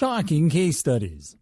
Shocking case studies.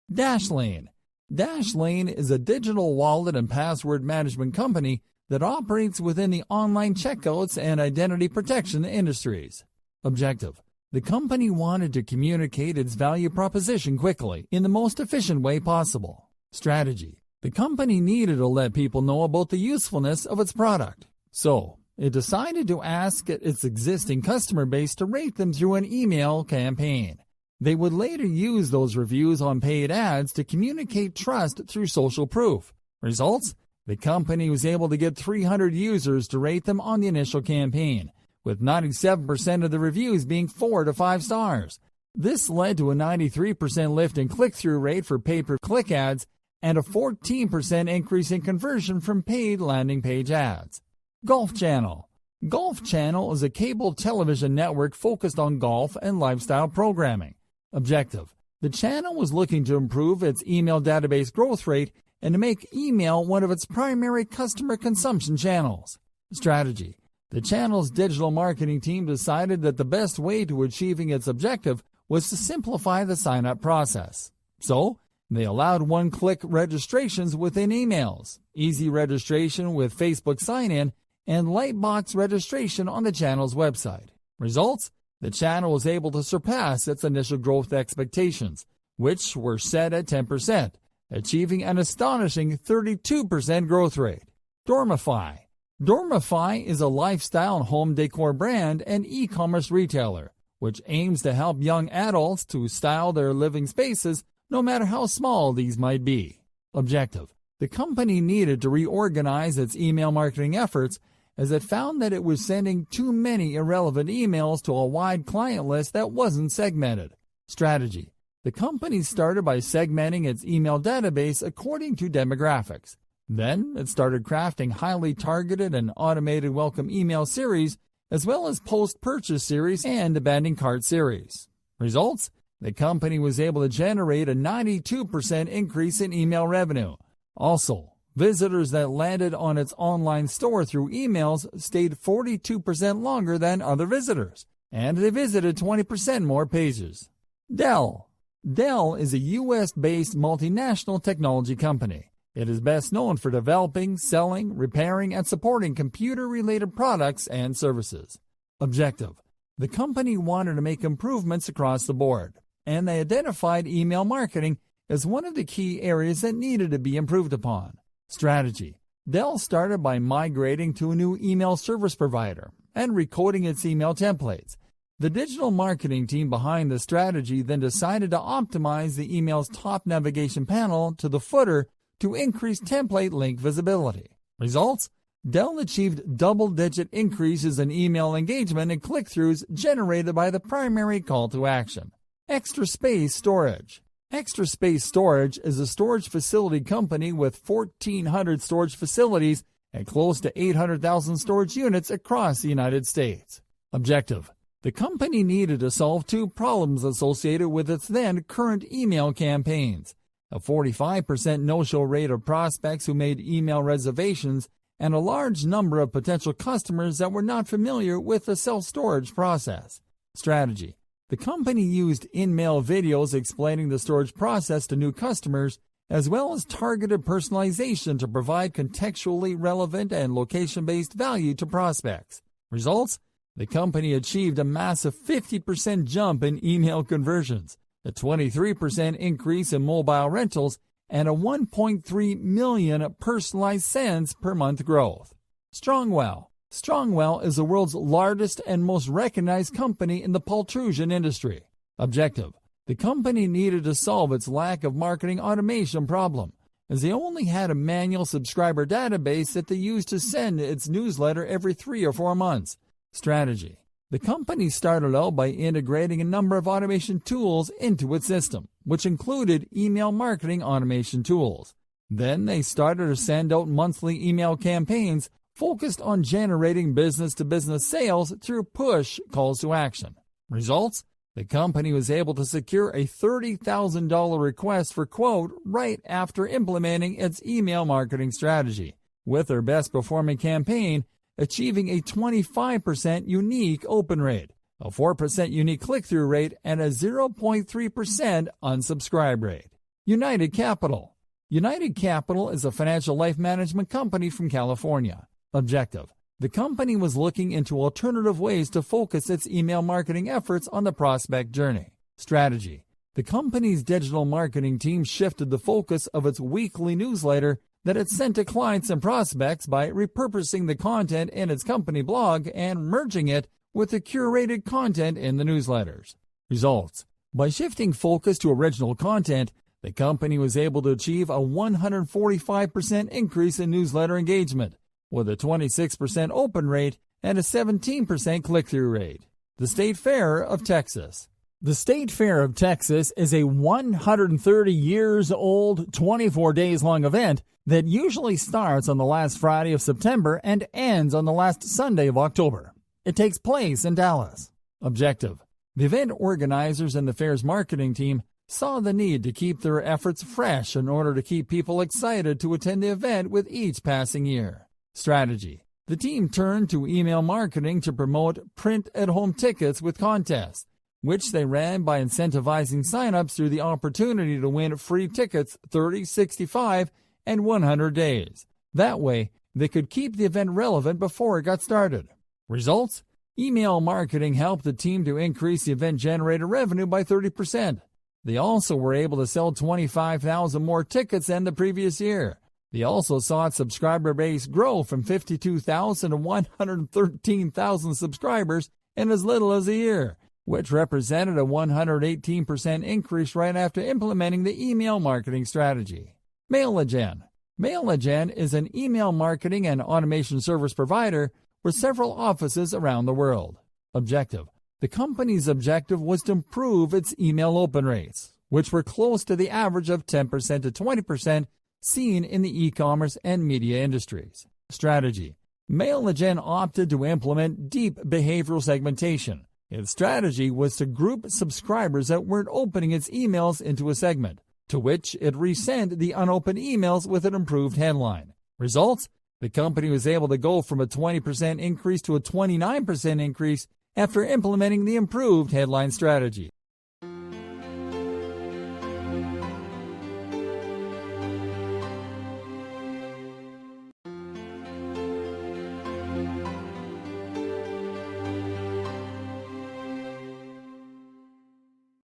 Dashlane. Dashlane is a digital wallet and password management company that operates within the online checkouts and identity protection industries. Objective: the company wanted to communicate its value proposition quickly in the most efficient way possible. Strategy: the company needed to let people know about the usefulness of its product. So, it decided to ask its existing customer base to rate them through an email campaign. They would later use those reviews on paid ads to communicate trust through social proof. Results: the company was able to get 300 users to rate them on the initial campaign, with 97% of the reviews being 4 to 5 stars. This led to a 93% lift in click-through rate for pay-per-click ads and a 14% increase in conversion from paid landing page ads. Golf Channel. Golf Channel is a cable television network focused on golf and lifestyle programming. Objective: the channel was looking to improve its email database growth rate and to make email one of its primary customer consumption channels. Strategy: the channel's digital marketing team decided that the best way to achieving its objective was to simplify the sign-up process. So, they allowed one-click registrations within emails, easy registration with Facebook sign-in, and Lightbox registration on the channel's website. Results: the channel was able to surpass its initial growth expectations, which were set at 10%, achieving an astonishing 32% growth rate. Dormify. Dormify is a lifestyle and home decor brand and e-commerce retailer, which aims to help young adults to style their living spaces no matter how small these might be. Objective: the company needed to reorganize its email marketing efforts as it found that it was sending too many irrelevant emails to a wide client list that wasn't segmented. Strategy: the company started by segmenting its email database according to demographics. Then it started crafting highly targeted and automated welcome email series, as well as post-purchase series and abandoned cart series. Results: the company was able to generate a 92% increase in email revenue. Also, visitors that landed on its online store through emails stayed 42% longer than other visitors, and they visited 20% more pages. Dell. Dell is a U.S.-based multinational technology company. It is best known for developing, selling, repairing, and supporting computer-related products and services. Objective: the company wanted to make improvements across the board, and they identified email marketing as one of the key areas that needed to be improved upon. Strategy: Dell started by migrating to a new email service provider and recoding its email templates. The digital marketing team behind the strategy then decided to optimize the email's top navigation panel to the footer to increase template link visibility. Results: Dell achieved double-digit increases in email engagement and click-throughs generated by the primary call to action. Extra Space Storage. Extra Space Storage is a storage facility company with 1,400 storage facilities and close to 800,000 storage units across the United States. Objective: the company needed to solve two problems associated with its then current email campaigns: a 45% no-show rate of prospects who made email reservations and a large number of potential customers that were not familiar with the self-storage process. Strategy: the company used in-mail videos explaining the storage process to new customers, as well as targeted personalization to provide contextually relevant and location-based value to prospects. Results: the company achieved a massive 50% jump in email conversions, a 23% increase in mobile rentals, and a 1.3 million personalized sends per month growth. Strongwell. Strongwell is the world's largest and most recognized company in the pultrusion industry. Objective: the company needed to solve its lack of marketing automation problem, as they only had a manual subscriber database that they used to send its newsletter every 3 or 4 months. Strategy: the company started out by integrating a number of automation tools into its system, which included email marketing automation tools. Then they started to send out monthly email campaigns focused on generating business-to-business sales through push calls to action. Results: the company was able to secure a $30,000 request for quote right after implementing its email marketing strategy, with their best-performing campaign achieving a 25% unique open rate, a 4% unique click-through rate, and a 0.3% unsubscribe rate. United Capital. United Capital is a financial life management company from California. Objective: the company was looking into alternative ways to focus its email marketing efforts on the prospect journey. Strategy: the company's digital marketing team shifted the focus of its weekly newsletter that it sent to clients and prospects by repurposing the content in its company blog and merging it with the curated content in the newsletters. Results: by shifting focus to original content, the company was able to achieve a 145% increase in newsletter engagement, with a 26% open rate and a 17% click-through rate. The State Fair of Texas. The State Fair of Texas is a 130 years old, 24 days long event that usually starts on the last Friday of September and ends on the last Sunday of October. It takes place in Dallas. Objective: the event organizers and the fair's marketing team saw the need to keep their efforts fresh in order to keep people excited to attend the event with each passing year. Strategy: the team turned to email marketing to promote print-at-home tickets with contests, which they ran by incentivizing sign-ups through the opportunity to win free tickets 30, 65, and 100 days. That way, they could keep the event relevant before it got started. Results: email marketing helped the team to increase the event-generated revenue by 30%. They also were able to sell 25,000 more tickets than the previous year. They also saw its subscriber base grow from 52,000 to 113,000 subscribers in as little as a year, which represented a 118% increase right after implementing the email marketing strategy. MailaGen. MailaGen is an email marketing and automation service provider with several offices around the world. Objective: the company's objective was to improve its email open rates, which were close to the average of 10% to 20% seen in the e-commerce and media industries. Strategy: MailaGen opted to implement deep behavioral segmentation. Its strategy was to group subscribers that weren't opening its emails into a segment, to which it resent the unopened emails with an improved headline. Results: the company was able to go from a 20% increase to a 29% increase after implementing the improved headline strategy.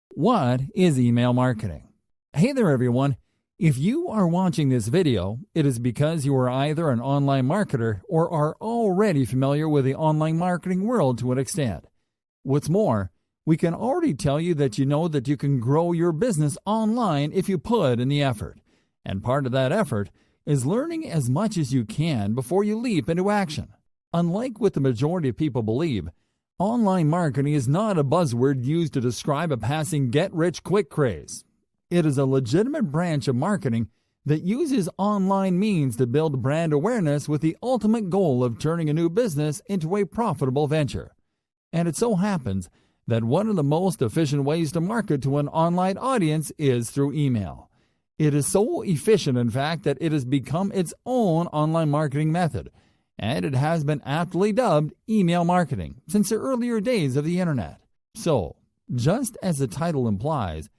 What is email marketing? Hey there everyone. If you are watching this video, it is because you are either an online marketer or are already familiar with the online marketing world to an extent. What's more, we can already tell you that you know that you can grow your business online if you put in the effort. And part of that effort is learning as much as you can before you leap into action. Unlike what the majority of people believe, online marketing is not a buzzword used to describe a passing get-rich-quick craze. It is a legitimate branch of marketing that uses online means to build brand awareness with the ultimate goal of turning a new business into a profitable venture. And it so happens that one of the most efficient ways to market to an online audience is through email. It is so efficient, in fact, that it has become its own online marketing method, and it has been aptly dubbed email marketing since the earlier days of the internet. So, just as the title implies,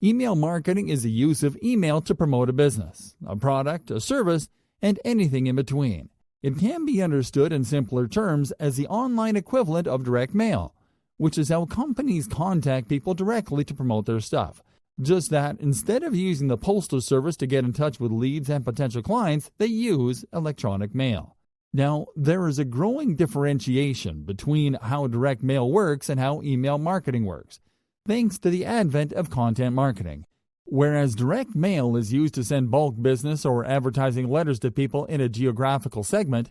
email marketing is the use of email to promote a business, a product, a service, and anything in between. It can be understood in simpler terms as the online equivalent of direct mail, which is how companies contact people directly to promote their stuff. Just that instead of using the postal service to get in touch with leads and potential clients, they use electronic mail. Now, there is a growing differentiation between how direct mail works and how email marketing works, thanks to the advent of content marketing. Whereas direct mail is used to send bulk business or advertising letters to people in a geographical segment,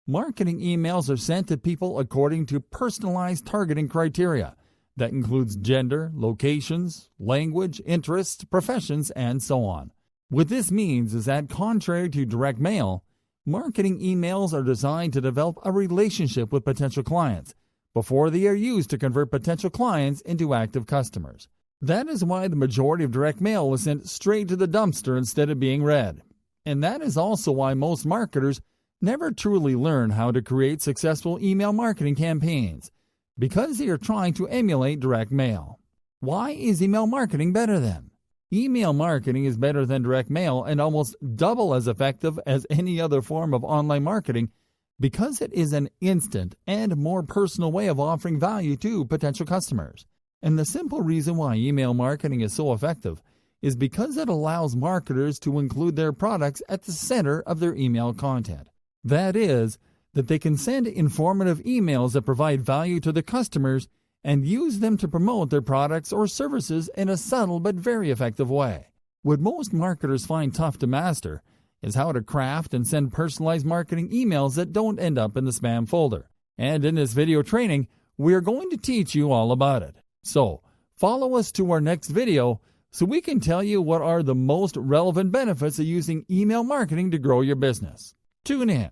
marketing emails are sent to people according to personalized targeting criteria that includes gender, locations, language, interests, professions, and so on. What this means is that, contrary to direct mail, marketing emails are designed to develop a relationship with potential clients before they are used to convert potential clients into active customers. That is why the majority of direct mail is sent straight to the dumpster instead of being read. And that is also why most marketers never truly learn how to create successful email marketing campaigns, Because they are trying to emulate direct mail. Why is email marketing better then? Email marketing is better than direct mail and almost double as effective as any other form of online marketing because it is an instant and more personal way of offering value to potential customers. And the simple reason why email marketing is so effective is because it allows marketers to include their products at the center of their email content. That is, that they can send informative emails that provide value to the customers and use them to promote their products or services in a subtle but very effective way. What most marketers find tough to master is how to craft and send personalized marketing emails that don't end up in the spam folder. And in this video training, we are going to teach you all about it. So, follow us to our next video so we can tell you what are the most relevant benefits of using email marketing to grow your business. Tune in.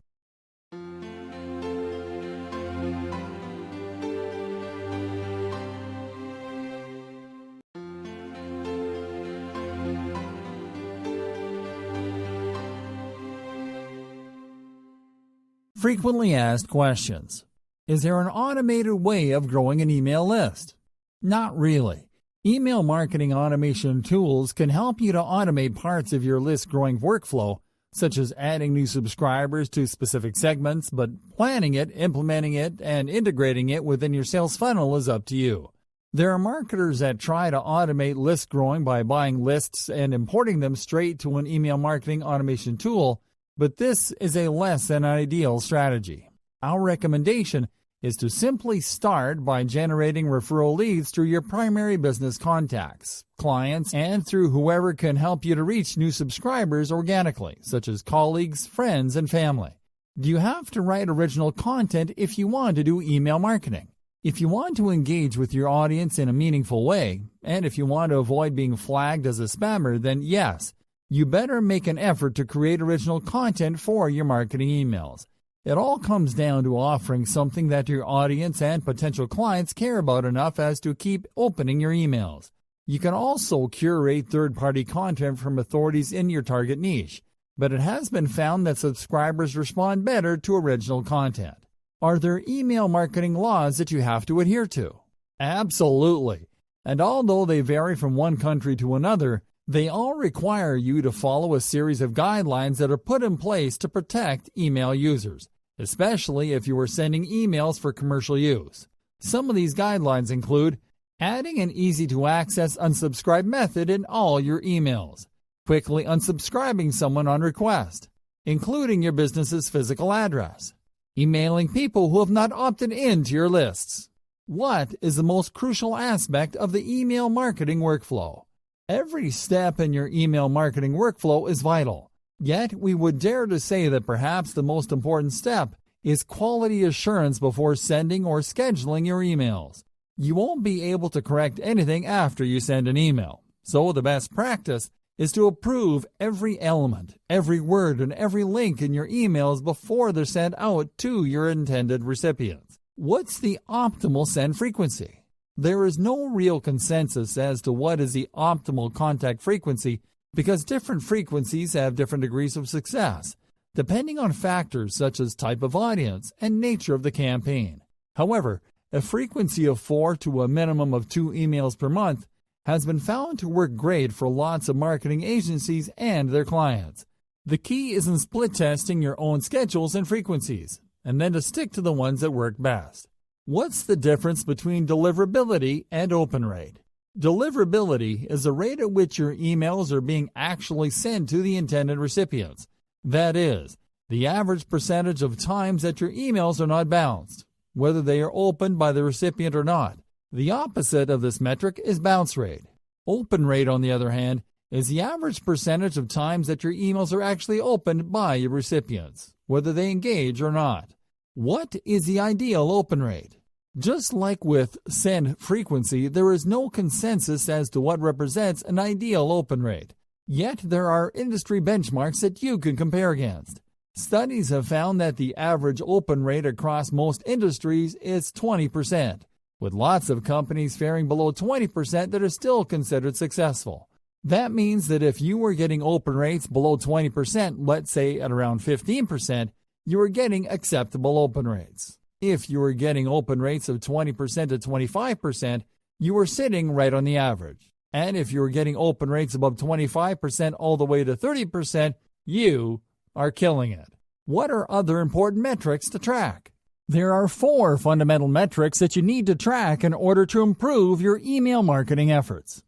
Frequently asked questions. Is there an automated way of growing an email list? Not really. Email marketing automation tools can help you to automate parts of your list growing workflow, such as adding new subscribers to specific segments, but planning it, implementing it, and integrating it within your sales funnel is up to you. There are marketers that try to automate list growing by buying lists and importing them straight to an email marketing automation tool, but this is a less than ideal strategy. Our recommendation is to simply start by generating referral leads through your primary business contacts, clients, and through whoever can help you to reach new subscribers organically, such as colleagues, friends, and family. Do you have to write original content if you want to do email marketing? If you want to engage with your audience in a meaningful way, and if you want to avoid being flagged as a spammer, then yes, you better make an effort to create original content for your marketing emails. It all comes down to offering something that your audience and potential clients care about enough as to keep opening your emails. You can also curate third-party content from authorities in your target niche, but it has been found that subscribers respond better to original content. Are there email marketing laws that you have to adhere to? Absolutely. And although they vary from one country to another, they all require you to follow a series of guidelines that are put in place to protect email users, especially if you are sending emails for commercial use. Some of these guidelines include adding an easy-to-access unsubscribe method in all your emails, quickly unsubscribing someone on request, including your business's physical address, emailing people who have not opted into your lists. What is the most crucial aspect of the email marketing workflow? Every step in your email marketing workflow is vital, yet we would dare to say that perhaps the most important step is quality assurance before sending or scheduling your emails. You won't be able to correct anything after you send an email, so the best practice is to approve every element, every word, and every link in your emails before they're sent out to your intended recipients. What's the optimal send frequency? There is no real consensus as to what is the optimal contact frequency because different frequencies have different degrees of success, depending on factors such as type of audience and nature of the campaign. However, a frequency of 4 to a minimum of 2 emails per month has been found to work great for lots of marketing agencies and their clients. The key is in split testing your own schedules and frequencies, and then to stick to the ones that work best. What's the difference between deliverability and open rate? Deliverability is the rate at which your emails are being actually sent to the intended recipients. That is, the average percentage of times that your emails are not bounced, whether they are opened by the recipient or not. The opposite of this metric is bounce rate. Open rate, on the other hand, is the average percentage of times that your emails are actually opened by your recipients, whether they engage or not. What is the ideal open rate? Just like with send frequency, there is no consensus as to what represents an ideal open rate. Yet there are industry benchmarks that you can compare against. Studies have found that the average open rate across most industries is 20%, with lots of companies faring below 20% that are still considered successful. That means that if you were getting open rates below 20%, let's say at around 15%, you are getting acceptable open rates. If you were getting open rates of 20% to 25%, you were sitting right on the average. And if you were getting open rates above 25% all the way to 30%, you are killing it. What are other important metrics to track? There are 4 fundamental metrics that you need to track in order to improve your email marketing efforts.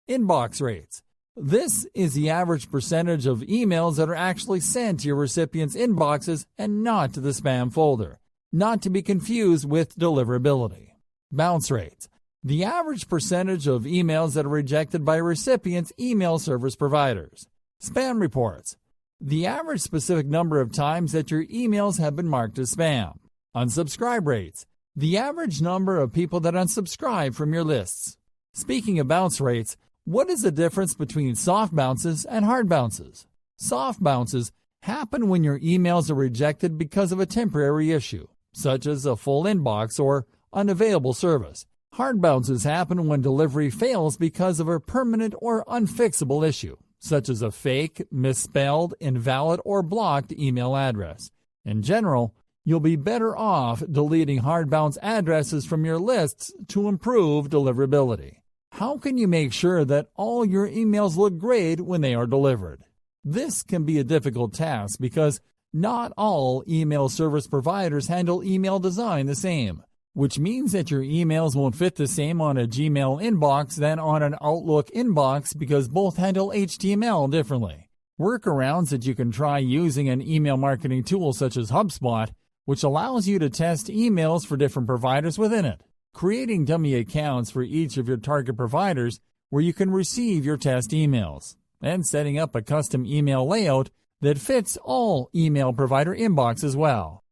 Inbox rates. This is the average percentage of emails that are actually sent to your recipients' inboxes and not to the spam folder, not to be confused with deliverability. Bounce rates. The average percentage of emails that are rejected by recipients' email service providers. Spam reports. The average specific number of times that your emails have been marked as spam. Unsubscribe rates. The average number of people that unsubscribe from your lists. Speaking of bounce rates, what is the difference between soft bounces and hard bounces? Soft bounces happen when your emails are rejected because of a temporary issue, such as a full inbox or unavailable service. Hard bounces happen when delivery fails because of a permanent or unfixable issue, such as a fake, misspelled, invalid, or blocked email address. In general, you'll be better off deleting hard bounce addresses from your lists to improve deliverability. How can you make sure that all your emails look great when they are delivered? This can be a difficult task because not all email service providers handle email design the same, which means that your emails won't fit the same on a Gmail inbox than on an Outlook inbox because both handle HTML differently. Workarounds that you can try using an email marketing tool such as HubSpot, which allows you to test emails for different providers within it. Creating dummy accounts for each of your target providers where you can receive your test emails, and setting up a custom email layout that fits all email provider inbox as well.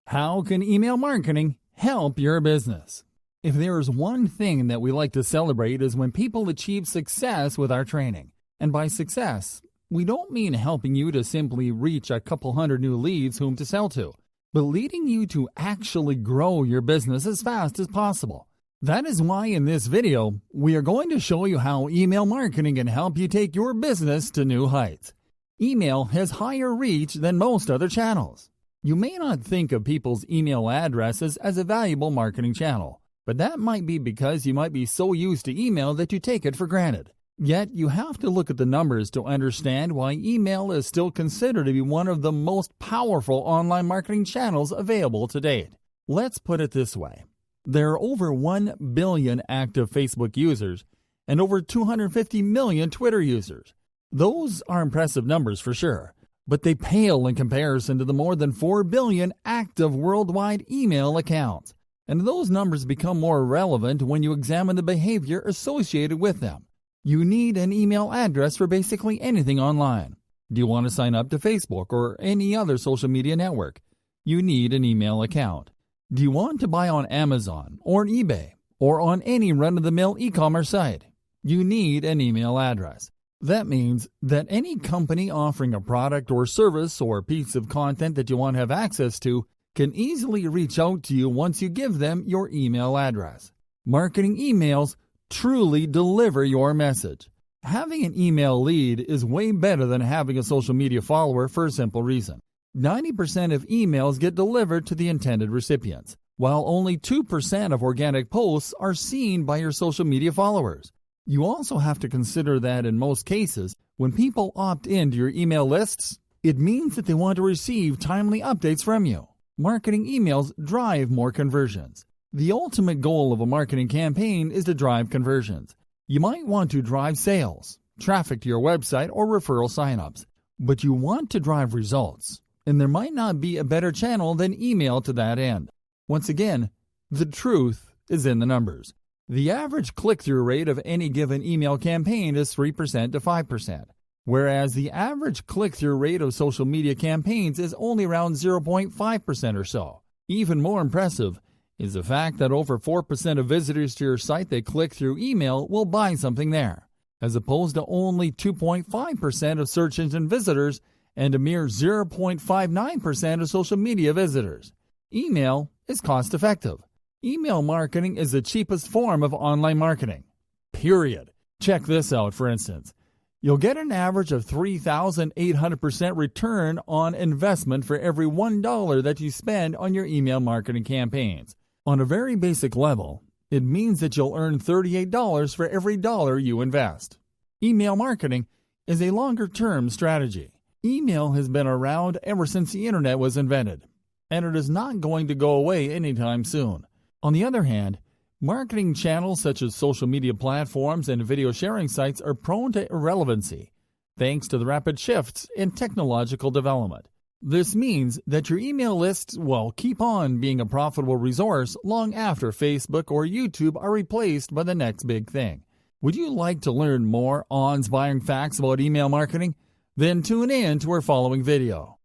How can email marketing help your business? If there is one thing that we like to celebrate is when people achieve success with our training. And by success, we don't mean helping you to simply reach a couple hundred new leads whom to sell to, but leading you to actually grow your business as fast as possible. That is why in this video, we are going to show you how email marketing can help you take your business to new heights. Email has higher reach than most other channels. You may not think of people's email addresses as a valuable marketing channel, but that might be because you might be so used to email that you take it for granted. Yet, you have to look at the numbers to understand why email is still considered to be one of the most powerful online marketing channels available to date. Let's put it this way. There are over 1 billion active Facebook users and over 250 million Twitter users. Those are impressive numbers for sure, but they pale in comparison to the more than 4 billion active worldwide email accounts. And those numbers become more relevant when you examine the behavior associated with them. You need an email address for basically anything online. Do you want to sign up to Facebook or any other social media network? You need an email account. Do you want to buy on Amazon or eBay or on any run-of-the-mill e-commerce site? You need an email address. That means that any company offering a product or service or piece of content that you want to have access to can easily reach out to you once you give them your email address. Marketing emails truly deliver your message. Having an email lead is way better than having a social media follower for a simple reason. 90% of emails get delivered to the intended recipients, while only 2% of organic posts are seen by your social media followers. You also have to consider that in most cases, when people opt into your email lists, it means that they want to receive timely updates from you. Marketing emails drive more conversions. The ultimate goal of a marketing campaign is to drive conversions. You might want to drive sales, traffic to your website, or referral signups, but you want to drive results, and there might not be a better channel than email to that end. Once again, the truth is in the numbers. The average click-through rate of any given email campaign is 3% to 5%. Whereas the average click-through rate of social media campaigns is only around 0.5% or so. Even more impressive is the fact that over 4% of visitors to your site that click through email will buy something there, as opposed to only 2.5% of search engine visitors and a mere 0.59% of social media visitors. Email is cost-effective. Email marketing is the cheapest form of online marketing. Period. Check this out, for instance. You'll get an average of 3,800% return on investment for every $1 that you spend on your email marketing campaigns. On a very basic level, it means that you'll earn $38 for every dollar you invest. Email marketing is a longer-term strategy. Email has been around ever since the internet was invented, and it is not going to go away anytime soon. On the other hand, marketing channels such as social media platforms and video sharing sites are prone to irrelevancy, thanks to the rapid shifts in technological development. This means that your email lists will keep on being a profitable resource long after Facebook or YouTube are replaced by the next big thing. Would you like to learn more awe-inspiring facts about email marketing? Then tune in to our following video.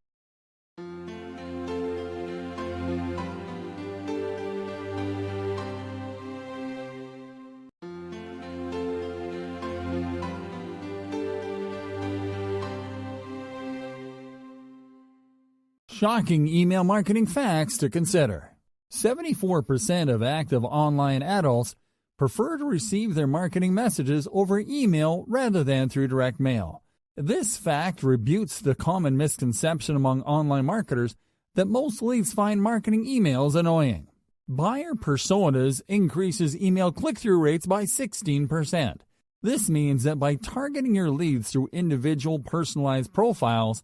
Shocking email marketing facts to consider. 74% of active online adults prefer to receive their marketing messages over email rather than through direct mail. This fact rebutes the common misconception among online marketers that most leads find marketing emails annoying. Buyer personas increases email click-through rates by 16%. This means that by targeting your leads through individual personalized profiles,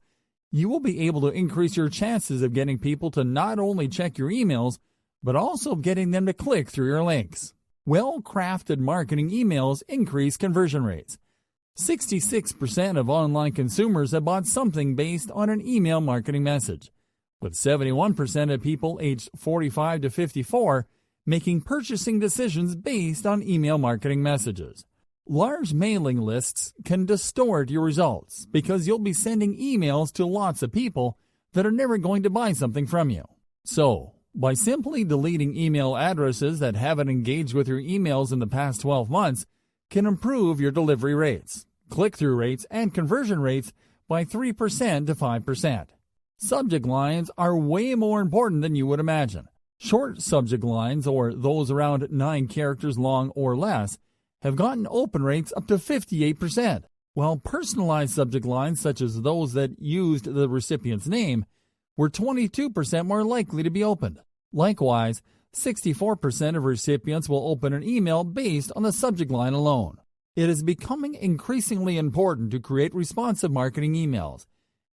you will be able to increase your chances of getting people to not only check your emails, but also getting them to click through your links. Well-crafted marketing emails increase conversion rates. 66% of online consumers have bought something based on an email marketing message, with 71% of people aged 45 to 54 making purchasing decisions based on email marketing messages. Large mailing lists can distort your results because you'll be sending emails to lots of people that are never going to buy something from you. So, by simply deleting email addresses that haven't engaged with your emails in the past 12 months can improve your delivery rates, click-through rates, and conversion rates by 3% to 5%. Subject lines are way more important than you would imagine. Short subject lines, or those around 9 characters long or less, have gotten open rates up to 58%, while personalized subject lines, such as those that used the recipient's name, were 22% more likely to be opened. Likewise, 64% of recipients will open an email based on the subject line alone. It is becoming increasingly important to create responsive marketing emails,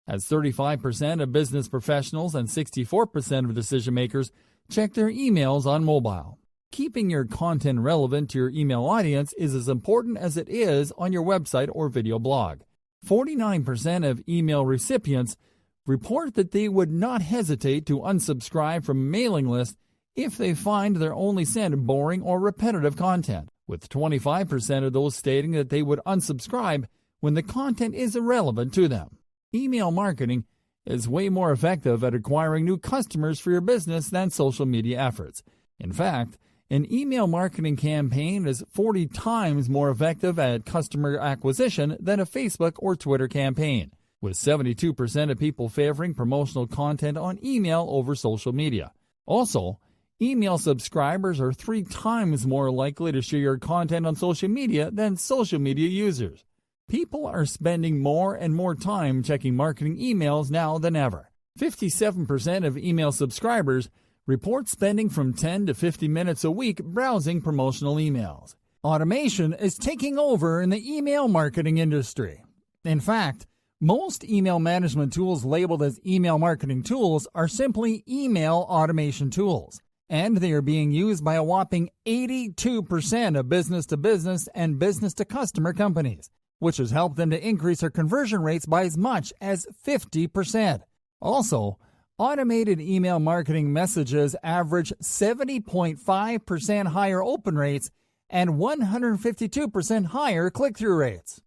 as 35% of business professionals and 64% of decision makers check their emails on mobile. Keeping your content relevant to your email audience is as important as it is on your website or video blog. 49% of email recipients report that they would not hesitate to unsubscribe from a mailing list if they find they're only sent boring or repetitive content, with 25% of those stating that they would unsubscribe when the content is irrelevant to them. Email marketing is way more effective at acquiring new customers for your business than social media efforts. In fact, an email marketing campaign is 40 times more effective at customer acquisition than a Facebook or Twitter campaign, with 72% of people favoring promotional content on email over social media. Also, email subscribers are 3 times more likely to share your content on social media than social media users. People are spending more and more time checking marketing emails now than ever. 57% of email subscribers report spending from 10 to 50 minutes a week browsing promotional emails. Automation is taking over in the email marketing industry. In fact, most email management tools labeled as email marketing tools are simply email automation tools, and they are being used by a whopping 82% of business-to-business and business-to-customer companies, which has helped them to increase their conversion rates by as much as 50%. Also, automated email marketing messages average 70.5% higher open rates and 152% higher click-through rates.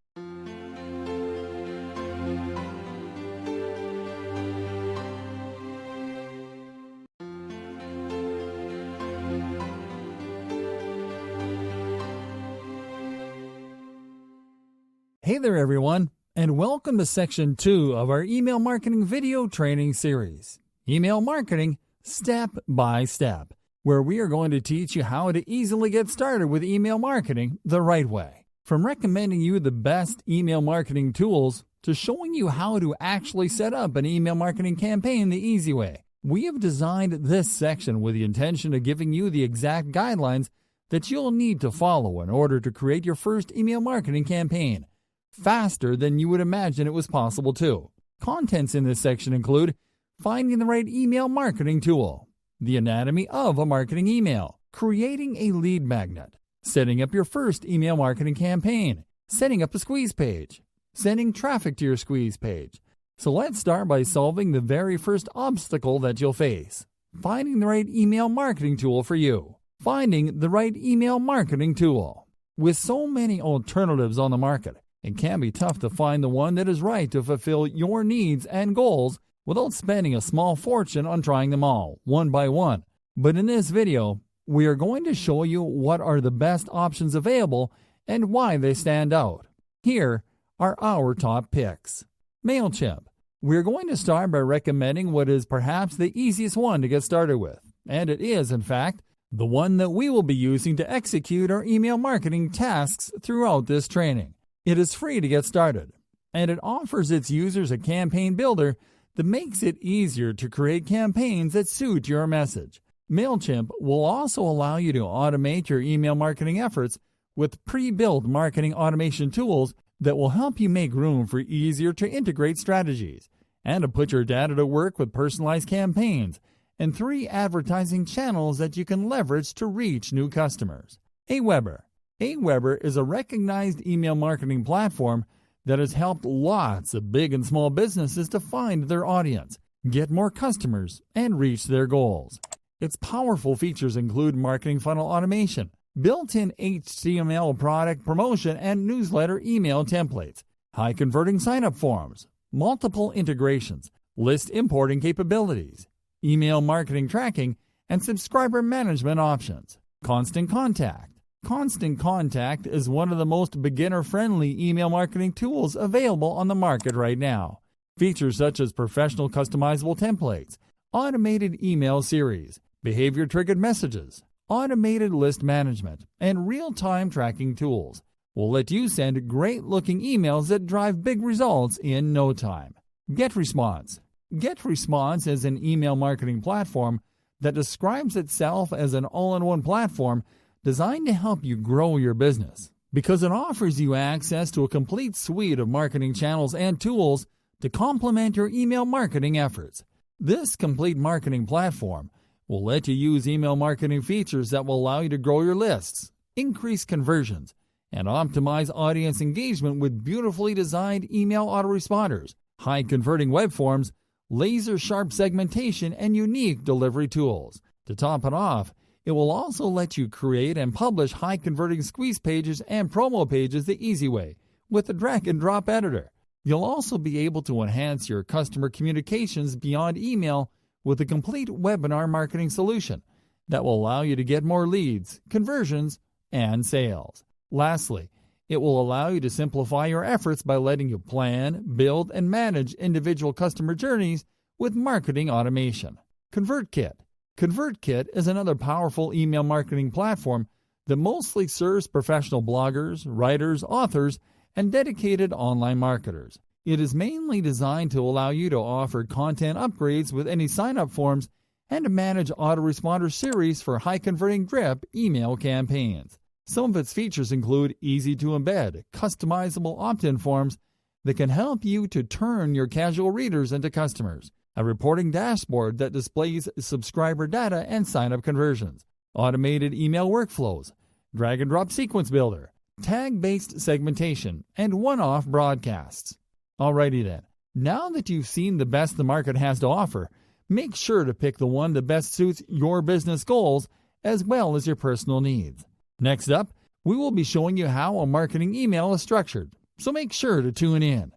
Hey there everyone, and welcome to Section 2 of our email marketing video training series. Email marketing, step by step, where we are going to teach you how to easily get started with email marketing the right way. From recommending you the best email marketing tools to showing you how to actually set up an email marketing campaign the easy way, we have designed this section with the intention of giving you the exact guidelines that you'll need to follow in order to create your first email marketing campaign faster than you would imagine it was possible to. Contents in this section include finding the right email marketing tool, the anatomy of a marketing email, creating a lead magnet, setting up your first email marketing campaign, setting up a squeeze page, sending traffic to your squeeze page. So let's start by solving the very first obstacle that you'll face: finding the right email marketing tool for you. Finding the right email marketing tool. With so many alternatives on the market, it can be tough to find the one that is right to fulfill your needs and goals without spending a small fortune on trying them all, one by one. But in this video, we are going to show you what are the best options available and why they stand out. Here are our top picks. MailChimp. We're going to start by recommending what is perhaps the easiest one to get started with, and it is, in fact, the one that we will be using to execute our email marketing tasks throughout this training. It is free to get started, and it offers its users a campaign builder that makes it easier to create campaigns that suit your message. MailChimp will also allow you to automate your email marketing efforts with pre-built marketing automation tools that will help you make room for easier to integrate strategies and to put your data to work with personalized campaigns and 3 advertising channels that you can leverage to reach new customers. Aweber. Aweber is a recognized email marketing platform that has helped lots of big and small businesses to find their audience, get more customers, and reach their goals. Its powerful features include marketing funnel automation, built-in HTML product promotion and newsletter email templates, high-converting sign-up forms, multiple integrations, list importing capabilities, email marketing tracking, and subscriber management options. Constant Contact. Constant Contact is one of the most beginner-friendly email marketing tools available on the market right now. Features such as professional customizable templates, automated email series, behavior-triggered messages, automated list management, and real-time tracking tools will let you send great-looking emails that drive big results in no time. GetResponse. GetResponse is an email marketing platform that describes itself as an all-in-one platform designed to help you grow your business because it offers you access to a complete suite of marketing channels and tools to complement your email marketing efforts. This complete marketing platform will let you use email marketing features that will allow you to grow your lists, increase conversions, and optimize audience engagement with beautifully designed email autoresponders, high-converting web forms, laser-sharp segmentation, and unique delivery tools. To top it off, it will also let you create and publish high-converting squeeze pages and promo pages the easy way with a drag-and-drop editor. You'll also be able to enhance your customer communications beyond email with a complete webinar marketing solution that will allow you to get more leads, conversions, and sales. Lastly, it will allow you to simplify your efforts by letting you plan, build, and manage individual customer journeys with marketing automation. ConvertKit. ConvertKit is another powerful email marketing platform that mostly serves professional bloggers, writers, authors, and dedicated online marketers. It is mainly designed to allow you to offer content upgrades with any sign-up forms and to manage autoresponder series for high-converting drip email campaigns. Some of its features include easy-to-embed, customizable opt-in forms that can help you to turn your casual readers into customers, a reporting dashboard that displays subscriber data and sign-up conversions, automated email workflows, drag-and-drop sequence builder, tag-based segmentation, and one-off broadcasts. Alrighty then, now that you've seen the best the market has to offer, make sure to pick the one that best suits your business goals as well as your personal needs. Next up, we will be showing you how a marketing email is structured, so make sure to tune in.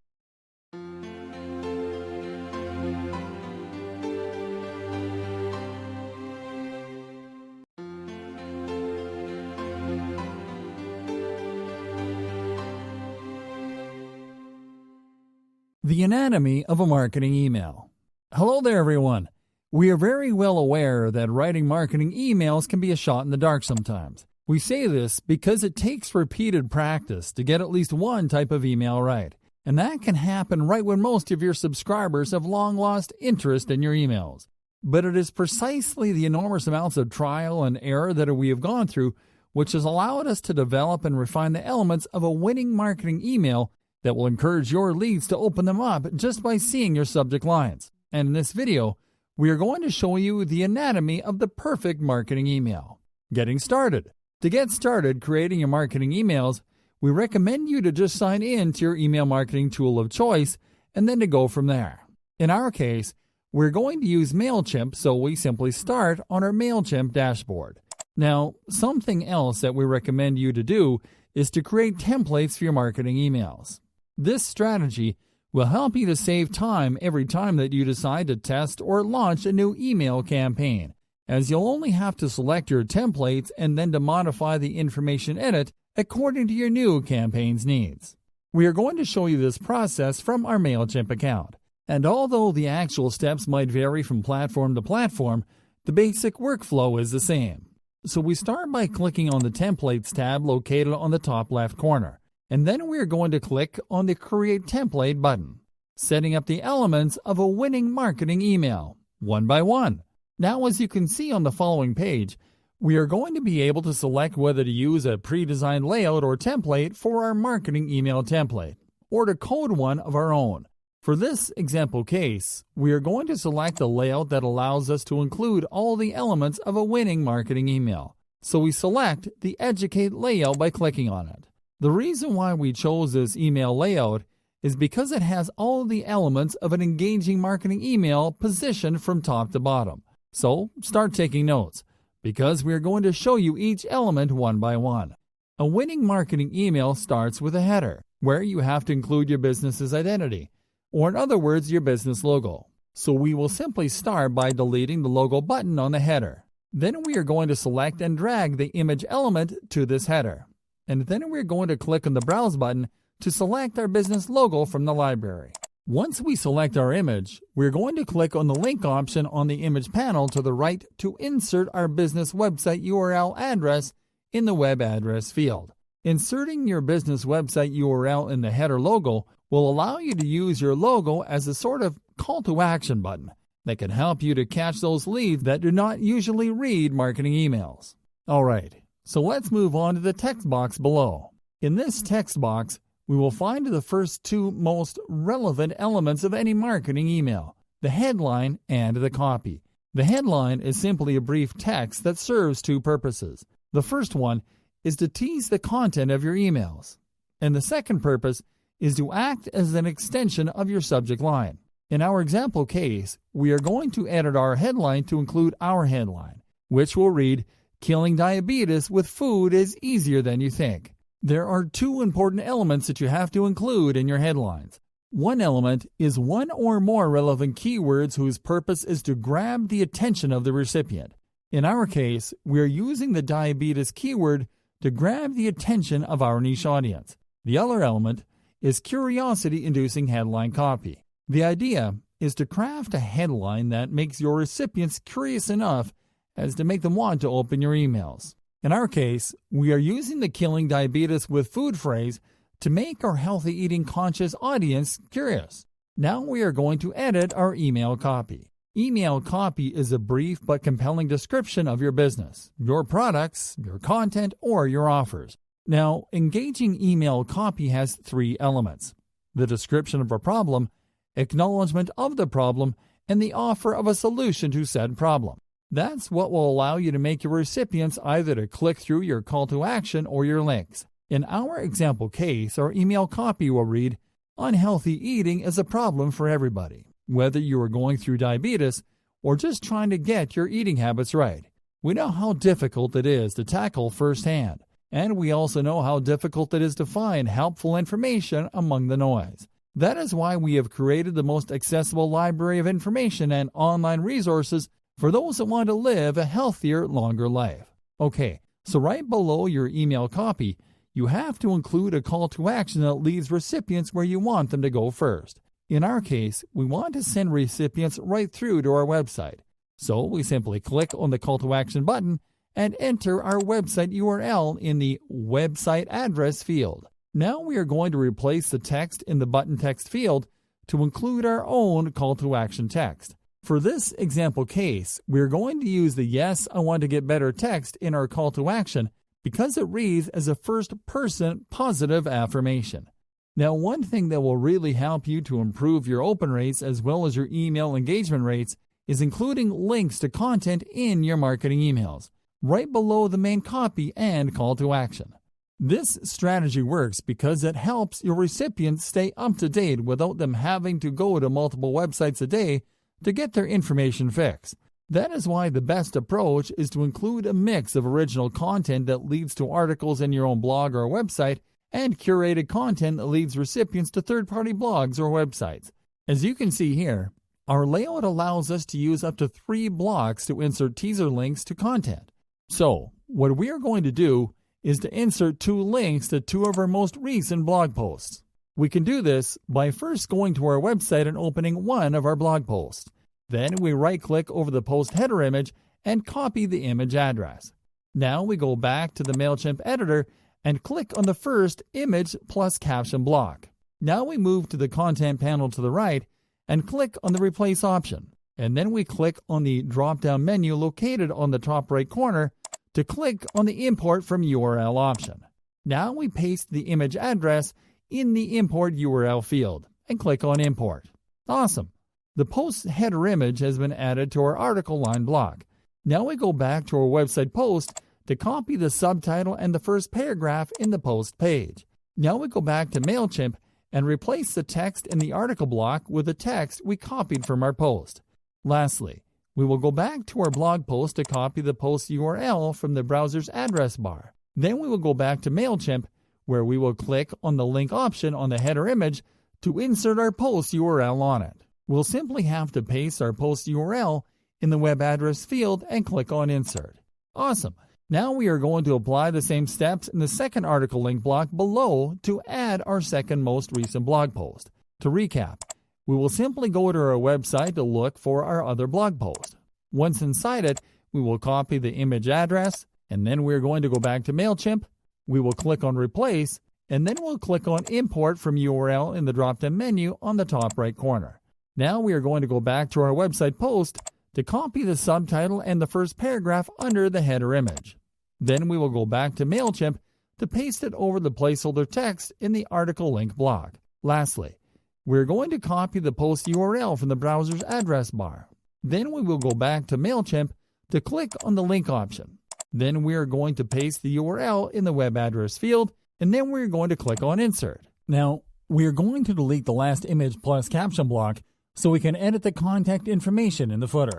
The anatomy of a marketing email. Hello there, everyone. We are very well aware that writing marketing emails can be a shot in the dark sometimes. We say this because it takes repeated practice to get at least one type of email right. And that can happen right when most of your subscribers have long lost interest in your emails. But it is precisely the enormous amounts of trial and error that we have gone through which has allowed us to develop and refine the elements of a winning marketing email that will encourage your leads to open them up just by seeing your subject lines. And in this video, we are going to show you the anatomy of the perfect marketing email. Getting started. To get started creating your marketing emails, we recommend you to just sign in to your email marketing tool of choice and then to go from there. In our case, we're going to use MailChimp, so we simply start on our MailChimp dashboard. Now, something else that we recommend you to do is to create templates for your marketing emails. This strategy will help you to save time every time that you decide to test or launch a new email campaign, as you'll only have to select your templates and then to modify the information in it according to your new campaign's needs. We are going to show you this process from our MailChimp account. And although the actual steps might vary from platform to platform, the basic workflow is the same. So we start by clicking on the Templates tab located on the top left corner. And then we are going to click on the Create Template button, setting up the elements of a winning marketing email, one by one. Now, as you can see on the following page, we are going to be able to select whether to use a pre-designed layout or template for our marketing email template, or to code one of our own. For this example case, we are going to select the layout that allows us to include all the elements of a winning marketing email. So we select the Educate layout by clicking on it. The reason why we chose this email layout is because it has all the elements of an engaging marketing email positioned from top to bottom. So start taking notes, because we are going to show you each element one by one. A winning marketing email starts with a header, where you have to include your business's identity, or in other words, your business logo. So we will simply start by deleting the logo button on the header. Then we are going to select and drag the image element to this header. And then we're going to click on the Browse button to select our business logo from the library. Once we select our image, we're going to click on the link option on the image panel to the right to insert our business website URL address in the web address field. Inserting your business website URL in the header logo will allow you to use your logo as a sort of call to action button that can help you to catch those leads that do not usually read marketing emails. All right, so let's move on to the text box below. In this text box, we will find the first two most relevant elements of any marketing email, the headline and the copy. The headline is simply a brief text that serves two purposes. The first one is to tease the content of your emails, and the second purpose is to act as an extension of your subject line. In our example case, we are going to edit our headline to include our headline, which will read, "Killing diabetes with food is easier than you think." There are two important elements that you have to include in your headlines. One element is one or more relevant keywords whose purpose is to grab the attention of the recipient. In our case, we are using the diabetes keyword to grab the attention of our niche audience. The other element is curiosity-inducing headline copy. The idea is to craft a headline that makes your recipients curious enough as to make them want to open your emails. In our case, we are using the "killing diabetes with food" phrase to make our healthy eating conscious audience curious. Now we are going to edit our email copy. Email copy is a brief but compelling description of your business, your products, your content, or your offers. Now, engaging email copy has three elements: the description of a problem, acknowledgement of the problem, and the offer of a solution to said problem. That's what will allow you to make your recipients either to click through your call to action or your links. In our example case, our email copy will read, "Unhealthy eating is a problem for everybody, whether you are going through diabetes or just trying to get your eating habits right. We know how difficult it is to tackle firsthand, and we also know how difficult it is to find helpful information among the noise. That is why we have created the most accessible library of information and online resources for those that want to live a healthier, longer life." Okay, so right below your email copy, you have to include a call to action that leads recipients where you want them to go first. In our case, we want to send recipients right through to our website. So we simply click on the call to action button and enter our website URL in the website address field. Now we are going to replace the text in the button text field to include our own call to action text. For this example case, we are going to use the "Yes, I want to get better" text in our call to action because it reads as a first-person positive affirmation. Now, one thing that will really help you to improve your open rates as well as your email engagement rates is including links to content in your marketing emails, right below the main copy and call to action. This strategy works because it helps your recipients stay up to date without them having to go to multiple websites a day to get their information fixed. That is why the best approach is to include a mix of original content that leads to articles in your own blog or website and curated content that leads recipients to third-party blogs or websites. As you can see here, our layout allows us to use up to 3 blocks to insert teaser links to content. So, what we are going to do is to insert 2 links to 2 of our most recent blog posts. We can do this by first going to our website and opening one of our blog posts. Then we right-click over the post header image and copy the image address. Now we go back to the MailChimp editor and click on the first image plus caption block. Now we move to the content panel to the right and click on the replace option. And then we click on the drop-down menu located on the top right corner to click on the import from URL option. Now we paste the image address in the import URL field and click on import. Awesome! The post header image has been added to our article line block. Now we go back to our website post to copy the subtitle and the first paragraph in the post page. Now we go back to MailChimp and replace the text in the article block with the text we copied from our post. Lastly, we will go back to our blog post to copy the post URL from the browser's address bar. Then we will go back to MailChimp, where we will click on the link option on the header image to insert our post URL on it. We'll simply have to paste our post URL in the web address field and click on Insert. Awesome! Now we are going to apply the same steps in the second article link block below to add our second most recent blog post. To recap, we will simply go to our website to look for our other blog post. Once inside it, we will copy the image address, and then we are going to go back to MailChimp. We will click on Replace, and then we'll click on Import from URL in the drop-down menu on the top right corner. Now we are going to go back to our website post to copy the subtitle and the first paragraph under the header image. Then we will go back to MailChimp to paste it over the placeholder text in the article link block. Lastly, we are going to copy the post URL from the browser's address bar. Then we will go back to MailChimp to click on the link option. Then we are going to paste the URL in the web address field, and then we are going to click on Insert. Now, we are going to delete the last image plus caption block so we can edit the contact information in the footer.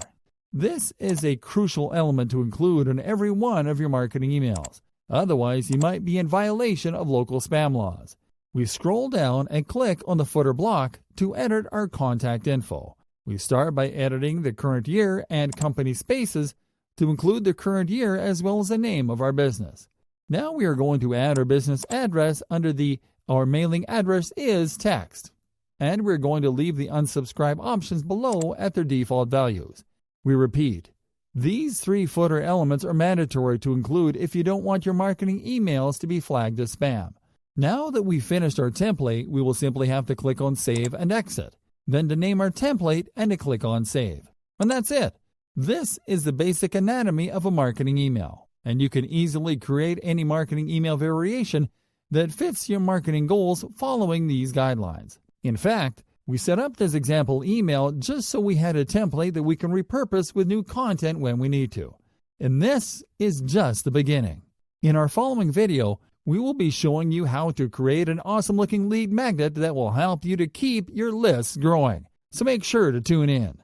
This is a crucial element to include in every one of your marketing emails. Otherwise, you might be in violation of local spam laws. We scroll down and click on the footer block to edit our contact info. We start by editing the current year and company spaces to include the current year as well as the name of our business. Now we are going to add our business address under the "Our mailing address is" text. And we're going to leave the unsubscribe options below at their default values. We repeat, these 3 footer elements are mandatory to include if you don't want your marketing emails to be flagged as spam. Now that we've finished our template, we will simply have to click on Save and Exit, then to name our template and to click on Save. And that's it. This is the basic anatomy of a marketing email, and you can easily create any marketing email variation that fits your marketing goals following these guidelines. In fact, we set up this example email just so we had a template that we can repurpose with new content when we need to. And this is just the beginning. In our following video, we will be showing you how to create an awesome-looking lead magnet that will help you to keep your lists growing. So make sure to tune in.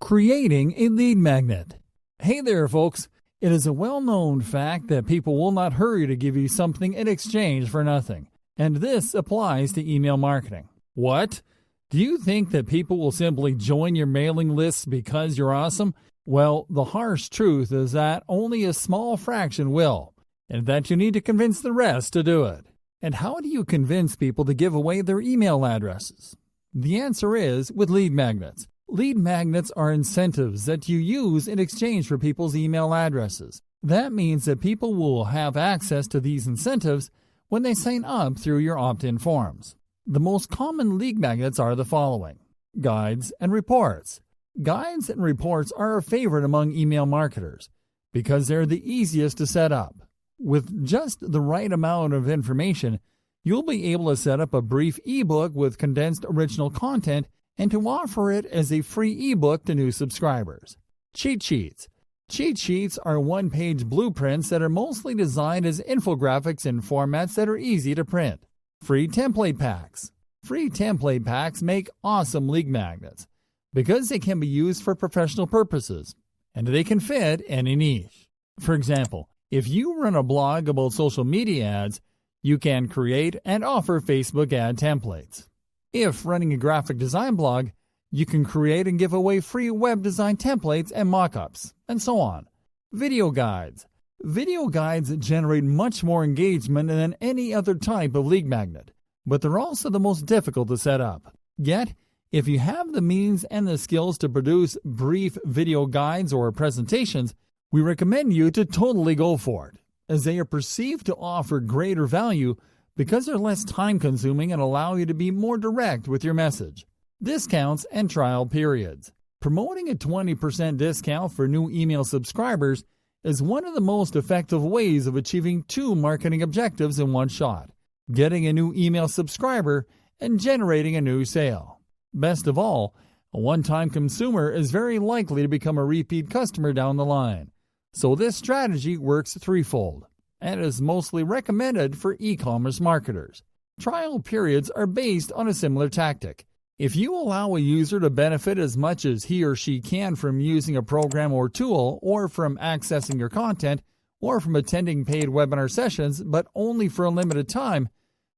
Creating a lead magnet. Hey there, folks. It is a well-known fact that people will not hurry to give you something in exchange for nothing. And this applies to email marketing. What? Do you think that people will simply join your mailing lists because you're awesome? Well, the harsh truth is that only a small fraction will, and that you need to convince the rest to do it. And how do you convince people to give away their email addresses? The answer is with lead magnets. Lead magnets are incentives that you use in exchange for people's email addresses. That means that people will have access to these incentives when they sign up through your opt-in forms. The most common lead magnets are the following: guides and reports. Guides and reports are a favorite among email marketers because they're the easiest to set up. With just the right amount of information, you'll be able to set up a brief ebook with condensed original content and to offer it as a free ebook to new subscribers. Cheat sheets. Cheat sheets are one-page blueprints that are mostly designed as infographics in formats that are easy to print. Free template packs. Free template packs make awesome lead magnets because they can be used for professional purposes and they can fit any niche. For example, if you run a blog about social media ads, you can create and offer Facebook ad templates. If running a graphic design blog, you can create and give away free web design templates and mockups, and so on. Video guides. Video guides generate much more engagement than any other type of lead magnet, but they're also the most difficult to set up. Yet, if you have the means and the skills to produce brief video guides or presentations, we recommend you to totally go for it, as they are perceived to offer greater value because they're less time-consuming and allow you to be more direct with your message. Discounts and trial periods. Promoting a 20% discount for new email subscribers is one of the most effective ways of achieving two marketing objectives in one shot: getting a new email subscriber and generating a new sale. Best of all, a one-time consumer is very likely to become a repeat customer down the line. So this strategy works threefold and is mostly recommended for e-commerce marketers. Trial periods are based on a similar tactic. If you allow a user to benefit as much as he or she can from using a program or tool, or from accessing your content, or from attending paid webinar sessions, but only for a limited time,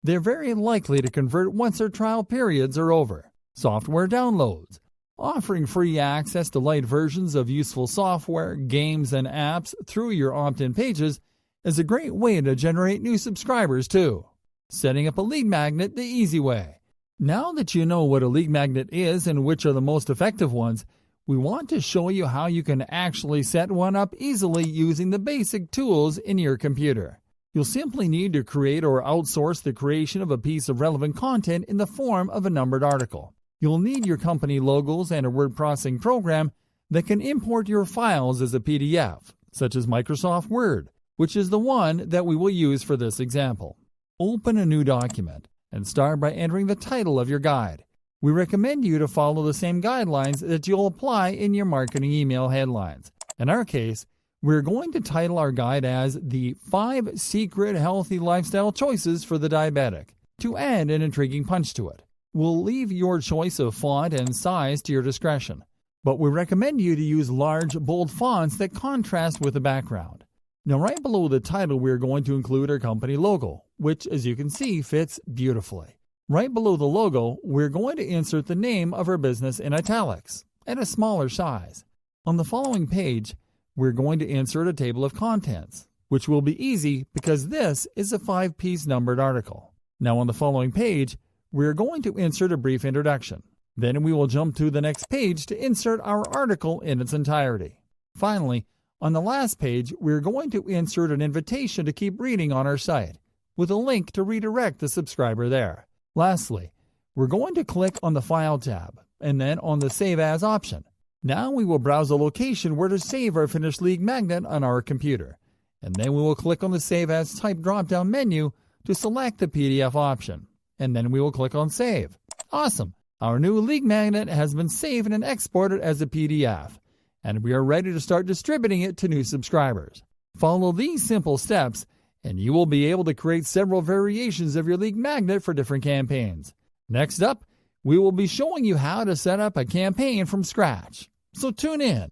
they're very likely to convert once their trial periods are over. Software downloads. Offering free access to light versions of useful software, games, and apps through your opt-in pages is a great way to generate new subscribers too. Setting up a lead magnet the easy way. Now that you know what a lead magnet is and which are the most effective ones, we want to show you how you can actually set one up easily using the basic tools in your computer. You'll simply need to create or outsource the creation of a piece of relevant content in the form of a numbered article. You'll need your company logos and a word processing program that can import your files as a PDF, such as Microsoft Word, which is the one that we will use for this example. Open a new document and start by entering the title of your guide. We recommend you to follow the same guidelines that you'll apply in your marketing email headlines. In our case, we're going to title our guide as the 5 Secret Healthy Lifestyle Choices for the Diabetic, to add an intriguing punch to it. We'll leave your choice of font and size to your discretion, but we recommend you to use large, bold fonts that contrast with the background. Now, right below the title, we're going to include our company logo, which, as you can see, fits beautifully. Right below the logo, we're going to insert the name of our business in italics at a smaller size. On the following page, we're going to insert a table of contents, which will be easy because this is a 5-piece numbered article. Now, on the following page, we're going to insert a brief introduction. Then we will jump to the next page to insert our article in its entirety. Finally, on the last page, we're going to insert an invitation to keep reading on our site, with a link to redirect the subscriber there. Lastly, we're going to click on the File tab, and then on the Save As option. Now we will browse a location where to save our finished lead magnet on our computer, and then we will click on the Save As type drop-down menu to select the PDF option, and then we will click on Save. Awesome! Our new lead magnet has been saved and exported as a PDF, and we are ready to start distributing it to new subscribers. Follow these simple steps, and you will be able to create several variations of your lead magnet for different campaigns. Next up, we will be showing you how to set up a campaign from scratch. So tune in.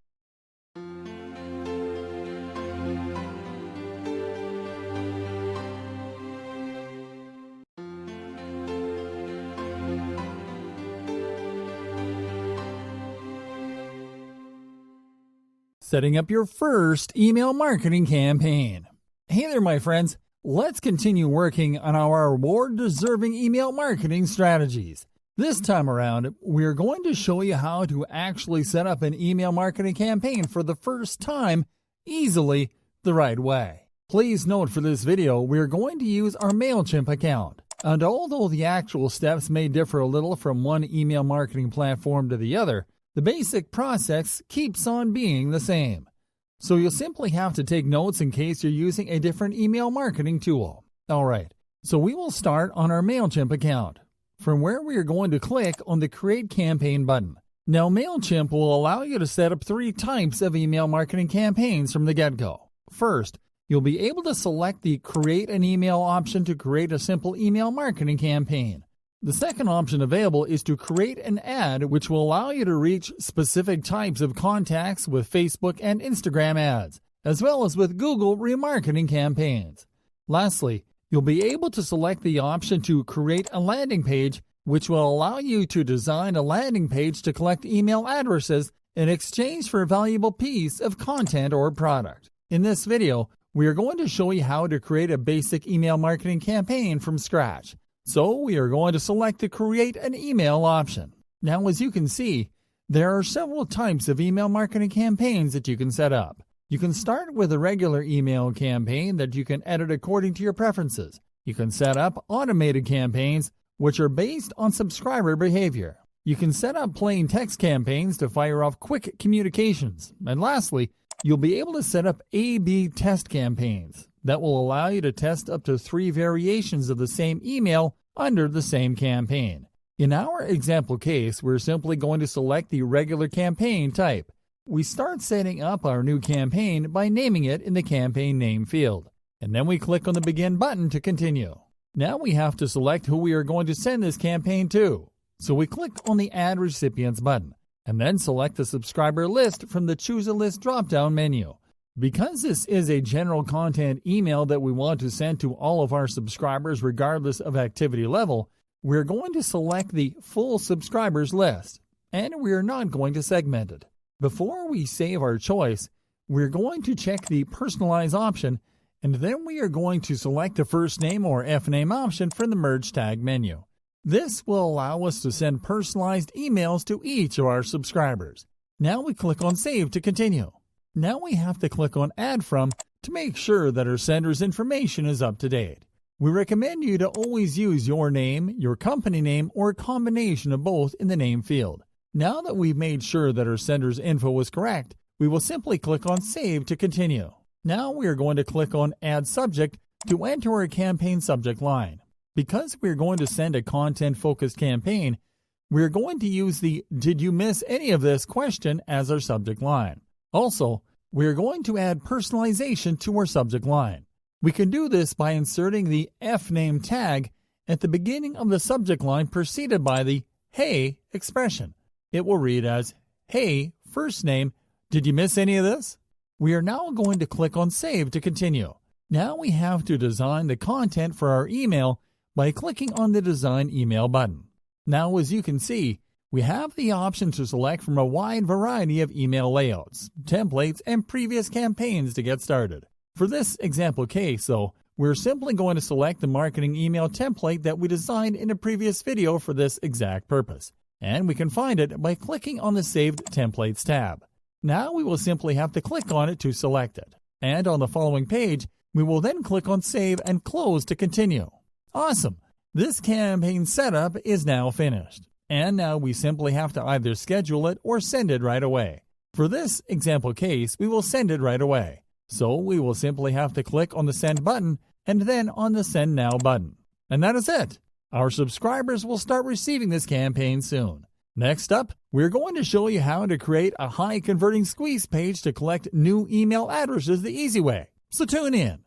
Setting up your first email marketing campaign. Hey there, my friends. Let's continue working on our reward-deserving email marketing strategies. This time around, we're going to show you how to actually set up an email marketing campaign for the first time easily the right way. Please note for this video, we're going to use our MailChimp account. And although the actual steps may differ a little from one email marketing platform to the other, the basic process keeps on being the same. So you'll simply have to take notes in case you're using a different email marketing tool. Alright, so we will start on our MailChimp account, from where we are going to click on the Create Campaign button. Now MailChimp will allow you to set up 3 types of email marketing campaigns from the get-go. First, you'll be able to select the Create an Email option to create a simple email marketing campaign. The second option available is to create an ad, which will allow you to reach specific types of contacts with Facebook and Instagram ads, as well as with Google remarketing campaigns. Lastly, you'll be able to select the option to create a landing page, which will allow you to design a landing page to collect email addresses in exchange for a valuable piece of content or product. In this video, we are going to show you how to create a basic email marketing campaign from scratch. So we are going to select the Create an Email option. Now, as you can see, there are several types of email marketing campaigns that you can set up. You can start with a regular email campaign that you can edit according to your preferences. You can set up automated campaigns, which are based on subscriber behavior. You can set up plain text campaigns to fire off quick communications. And lastly, you'll be able to set up A/B test campaigns that will allow you to test up to 3 variations of the same email under the same campaign. In our example case, we're simply going to select the regular campaign type. We start setting up our new campaign by naming it in the campaign name field, and then we click on the Begin button to continue. Now we have to select who we are going to send this campaign to, so we click on the Add Recipients button, and then select the subscriber list from the Choose a List drop-down menu. Because this is a general content email that we want to send to all of our subscribers regardless of activity level, we're going to select the full subscribers list, and we're not going to segment it. Before we save our choice, we're going to check the Personalize option, and then we are going to select the first name or FName option from the Merge Tag menu. This will allow us to send personalized emails to each of our subscribers. Now we click on Save to continue. Now we have to click on Add From to make sure that our sender's information is up to date. We recommend you to always use your name, your company name, or a combination of both in the name field. Now that we've made sure that our sender's info is correct, we will simply click on Save to continue. Now we are going to click on Add Subject to enter our campaign subject line. Because we're going to send a content-focused campaign, we're going to use the "Did you miss any of this?" question as our subject line. Also, we're going to add personalization to our subject line. We can do this by inserting the FName tag at the beginning of the subject line preceded by the "Hey" expression. It will read as, "Hey, first name, did you miss any of this?" We are now going to click on Save to continue. Now we have to design the content for our email by clicking on the Design Email button. Now, as you can see, we have the option to select from a wide variety of email layouts, templates, and previous campaigns to get started. For this example case, though, we're simply going to select the marketing email template that we designed in a previous video for this exact purpose, and we can find it by clicking on the Saved Templates tab. Now we will simply have to click on it to select it, and on the following page, we will then click on Save and Close to continue. Awesome! This campaign setup is now finished. And now we simply have to either schedule it or send it right away. For this example case, we will send it right away. So we will simply have to click on the Send button and then on the Send Now button. And that is it. Our subscribers will start receiving this campaign soon. Next up, we're going to show you how to create a high-converting squeeze page to collect new email addresses the easy way. So tune in.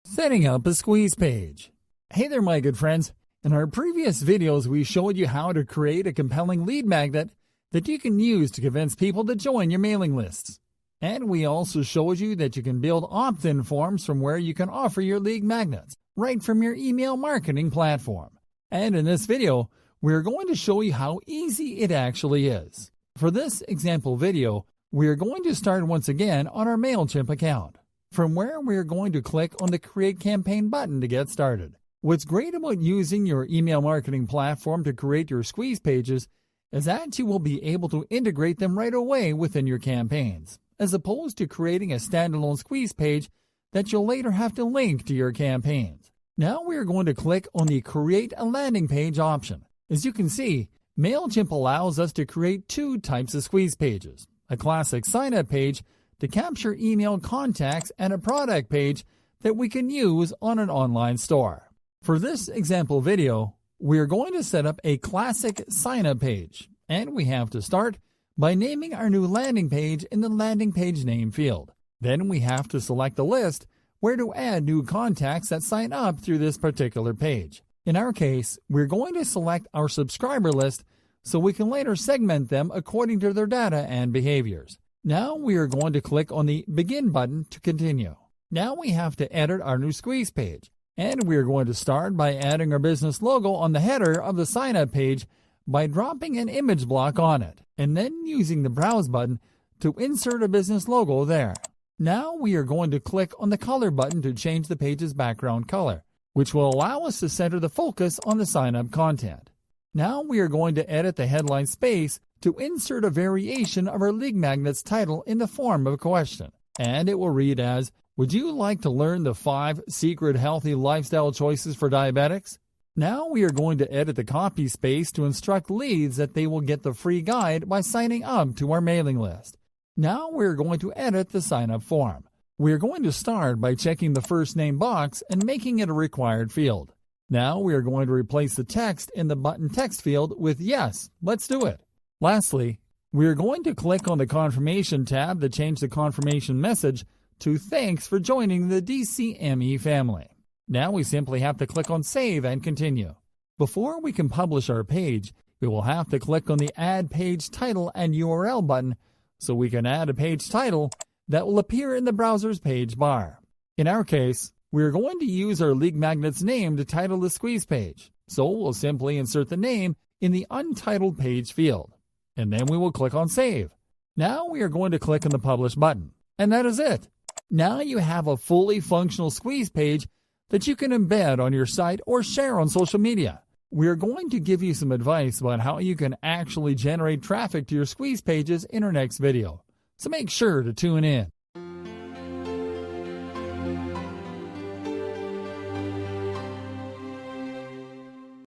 Setting up a squeeze page. Hey there, my good friends. In our previous videos, we showed you how to create a compelling lead magnet that you can use to convince people to join your mailing lists. And we also showed you that you can build opt-in forms from where you can offer your lead magnets right from your email marketing platform. And in this video, we're going to show you how easy it actually is. For this example video, we're going to start once again on our MailChimp account, from where we're going to click on the Create Campaign button to get started. What's great about using your email marketing platform to create your squeeze pages is that you will be able to integrate them right away within your campaigns, as opposed to creating a standalone squeeze page that you'll later have to link to your campaigns. Now we are going to click on the Create a Landing Page option. As you can see, MailChimp allows us to create two types of squeeze pages: a classic sign-up page to capture email contacts and a product page that we can use on an online store. For this example video, we are going to set up a classic sign-up page, and we have to start by naming our new landing page in the landing page name field. Then we have to select the list where to add new contacts that sign up through this particular page. In our case, we're going to select our subscriber list so we can later segment them according to their data and behaviors. Now we are going to click on the Begin button to continue. Now we have to edit our new squeeze page, and we are going to start by adding our business logo on the header of the sign-up page by dropping an image block on it, and then using the Browse button to insert a business logo there. Now we are going to click on the Color button to change the page's background color, which will allow us to center the focus on the sign-up content. Now we are going to edit the headline space to insert a variation of our lead magnet's title in the form of a question, and it will read as, "Would you like to learn the 5 secret healthy lifestyle choices for diabetics?" Now we are going to edit the copy space to instruct leads that they will get the free guide by signing up to our mailing list. Now we are going to edit the sign-up form. We are going to start by checking the first name box and making it a required field. Now we are going to replace the text in the button text field with "Yes, let's do it." Lastly, we are going to click on the Confirmation tab to change the confirmation message to "Thanks for joining the DCME family." Now we simply have to click on Save and Continue. Before we can publish our page, we will have to click on the Add Page Title and URL button so we can add a page title that will appear in the browser's page bar. In our case, we are going to use our lead magnet's name to title the squeeze page, so we'll simply insert the name in the Untitled Page field, and then we will click on Save. Now we are going to click on the Publish button, and that is it. Now you have a fully functional squeeze page that you can embed on your site or share on social media. We are going to give you some advice about how you can actually generate traffic to your squeeze pages in our next video, so make sure to tune in.